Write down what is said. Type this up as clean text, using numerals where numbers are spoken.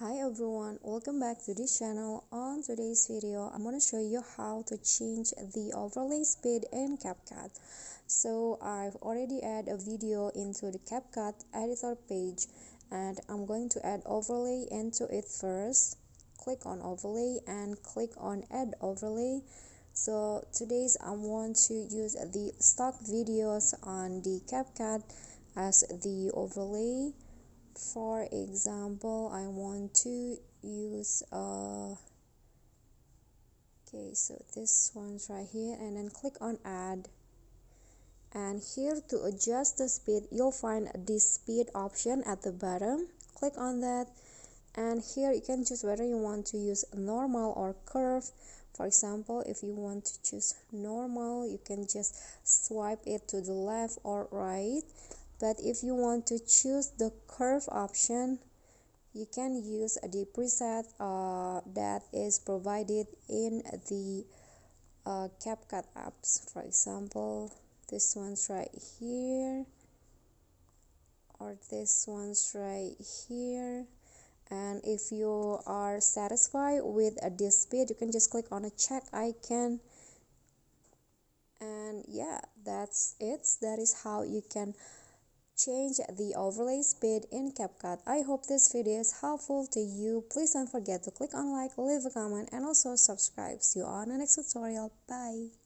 Hi everyone, welcome back to this channel. On today's video, I'm going to show you how to change the overlay speed in CapCut. So I've already added a video into the CapCut editor page and I'm going to add overlay into it first. Click on overlay and click on add overlay. So today's I want to use the stock videos on the CapCut as the overlay. For example, I want to use okay, so this one's right here, and then click on add, and here to adjust the speed you'll find this speed option at the bottom. Click on that, and here you can choose whether you want to use normal or curve. For example, if you want to choose normal, you can just swipe it to the left or right. But if you want to choose the curve option, you can use the preset that is provided in the CapCut apps. For example, this one's right here, or this one's right here. And if you are satisfied with this speed, you can just click on a check icon. And yeah, that's it. That is how you can change the overlay speed in CapCut. I hope this video is helpful to you. Please don't forget to click on like, leave a comment, and also subscribe. See you on the next tutorial. Bye.